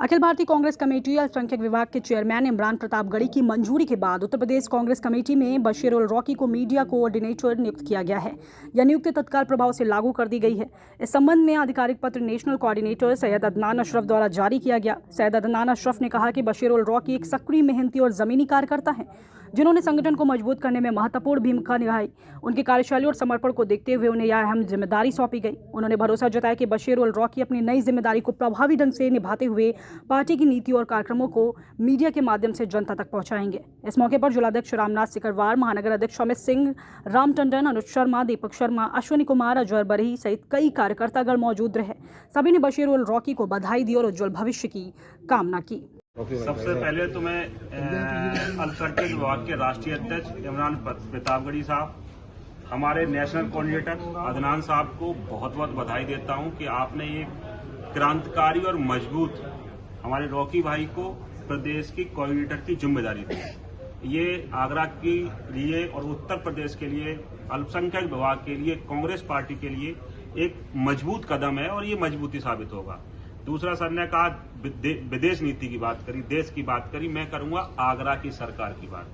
Akhil Bharatiya Congress committee अल्पसंख्यक विभाग के चेयरमैन इमरान प्रताप गढ़ी की मंजूरी के बाद उत्तर प्रदेश कांग्रेस कमेटी में बशीर उल रॉकी को मीडिया कोऑर्डिनेटर नियुक्त किया गया है। यह नियुक्ति तत्काल प्रभाव से लागू कर दी गई है। इस संबंध में आधिकारिक पत्र नेशनल कोऑर्डिनेटर सैयद अदनान अशरफ द्वारा जारी किया गया। सैयद अदनान अशरफ ने कहा कि बशीर उल रॉकी एक सक्रिय, मेहनती और जमीनी कार्यकर्ता है जिन्होंने संगठन को मजबूत करने में महत्वपूर्ण भूमिका निभाई। उनकी कार्यशैली और समर्पण को देखते हुए उन्हें यह अहम जिम्मेदारी सौंपी गई। उन्होंने भरोसा जताया कि बशीर उल रॉकी अपनी नई जिम्मेदारी को प्रभावी ढंग से निभाते हुए पार्टी की नीति और कार्यक्रमों को मीडिया के माध्यम से जनता तक पहुंचाएंगे। इस मौके पर जिलाध्यक्ष रामनाथ सिकरवार, महानगर अध्यक्ष अमित सिंह, राम टंडन, अनुज शर्मा, दीपक शर्मा, अश्विनी कुमार, अजहर बरही सहित कई कार्यकर्तागण मौजूद रहे। सभी ने बशीर उल रॉकी को बधाई दी और उज्जवल भविष्य की कामना की। सबसे पहले तो मैं अल्पसंख्यक विभाग के राष्ट्रीय अध्यक्ष इमरान प्रताप गढ़ी साहब, हमारे नेशनल कोऑर्डिनेटर अदनान साहब को बहुत बहुत बधाई देता हूं कि आपने एक क्रांतिकारी और मजबूत हमारे रॉकी भाई को प्रदेश की कोऑर्डिनेटर की जिम्मेदारी दी। ये आगरा के लिए और उत्तर प्रदेश के लिए, अल्पसंख्यक विभाग के लिए, कांग्रेस पार्टी के लिए एक मजबूत कदम है और ये मजबूती साबित होगा। दूसरा, सर ने कहा विदेश नीति की बात करी, देश की बात करी, मैं करूंगा आगरा की सरकार की बात।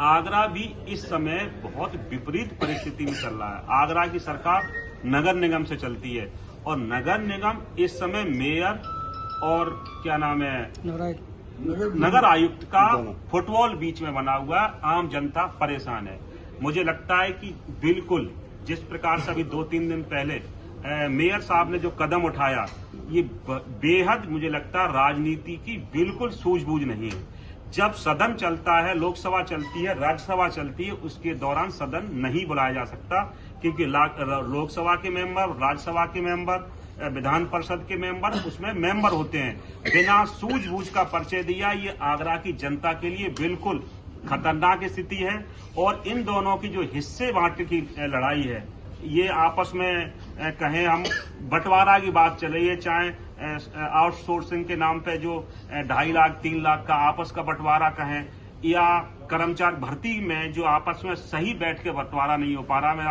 आगरा भी इस समय बहुत विपरीत परिस्थिति में चल रहा है। आगरा की सरकार नगर निगम से चलती है और नगर निगम इस समय मेयर और क्या नाम है नगर आयुक्त का फुटबॉल बीच में बना हुआ है। आम जनता परेशान है। मुझे लगता है कि बिल्कुल जिस प्रकार से अभी 2-3 दिन पहले मेयर साहब ने जो कदम उठाया, ये बेहद मुझे लगता है राजनीति की बिल्कुल सूझबूझ नहीं है। जब सदन चलता है, लोकसभा चलती है, राज्यसभा चलती है, उसके दौरान सदन नहीं बुलाया जा सकता, क्योंकि लोकसभा के मेंबर, राज्यसभा के मेंबर, विधान परिषद के मेंबर उसमें मेंबर होते हैं। बिना सूझबूझ का परिचय दिया, ये आगरा की जनता के लिए बिल्कुल खतरनाक स्थिति है। और इन दोनों की जो हिस्से बांटने की लड़ाई है, ये आपस में कहें हम बंटवारा की बात चल रही है, चाहे आउटसोर्सिंग के नाम पे जो 2.5 लाख 3 लाख का आपस का बंटवारा कहें, या कर्मचारी भर्ती में जो आपस में सही बैठ के बंटवारा नहीं हो पा रहा। मैं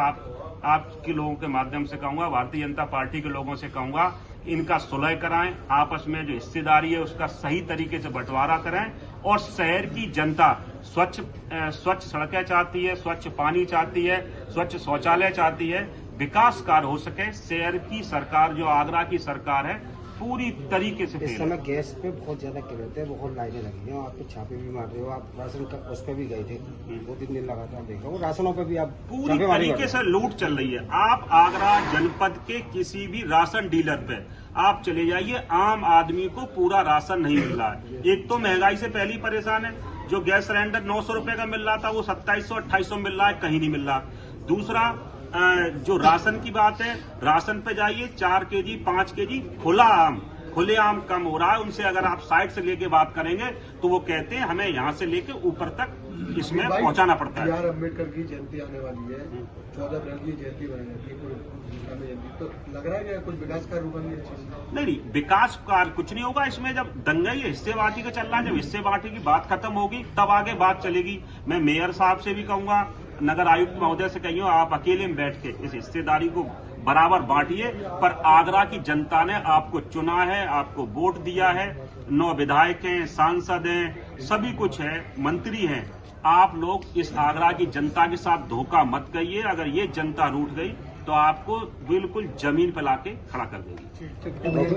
आपके लोगों के माध्यम से कहूंगा, भारतीय जनता पार्टी के लोगों से कहूंगा, इनका सुलह कराएं, आपस में जो हिस्सेदारी है उसका सही तरीके से बंटवारा करें। और शहर की जनता स्वच्छ सड़कें चाहती है, स्वच्छ पानी चाहती है, स्वच्छ शौचालय चाहती है, विकास कार्य हो सके। शहर की सरकार जो आगरा की सरकार है पूरी तरीके से इस समय गैस पे बहुत ज्यादा कीमत है, बहुत लाइनें लगी हैं। आप तो छापे भी मार रहे हो, आप राशन का उस पर भी गए थे, 2-3 दिन लगातार देखा वो राशनों पे भी आप पूरी तरीके से लूट चल रही है। आप आगरा जनपद के किसी भी राशन डीलर पे आप चले जाइए, आम आदमी को पूरा राशन नहीं मिल रहा है। एक तो महंगाई से पहली परेशान है, जो गैस सिलेंडर 900 रुपए का मिल रहा था वो 2700-2800 मिल रहा है, कहीं नहीं मिल रहा। दूसरा, जो राशन की बात है, राशन पे जाइए 4 केजी 5 केजी खुलेआम कम हो रहा है। उनसे अगर आप साइड से लेके बात करेंगे तो वो कहते हैं हमें यहाँ से लेके ऊपर तक इसमें पहुंचाना पड़ता है। अम्बेडकर की जयंती आने वाली है, 14 अप्रैल की जयंती बनाई है, तो लग रहा है कि कुछ विकास कार्य होगा? नहीं, विकास कार्य कुछ नहीं होगा इसमें। जब दंगई हिस्सेबाजी का चल रहा है, जब हिस्सेबाजी की बात खत्म होगी तब आगे बात चलेगी। मैं मेयर साहब से भी कहूंगा, नगर आयुक्त महोदय से कहिए, आप अकेले में बैठ के इस हिस्सेदारी को बराबर बांटिए। पर आगरा की जनता ने आपको चुना है, आपको वोट दिया है, 9 विधायक हैं, सांसद हैं, सभी कुछ है, मंत्री हैं। आप लोग इस आगरा की जनता के साथ धोखा मत करिए। अगर ये जनता रूठ गई तो आपको बिल्कुल जमीन पर लाके खड़ा कर देगी।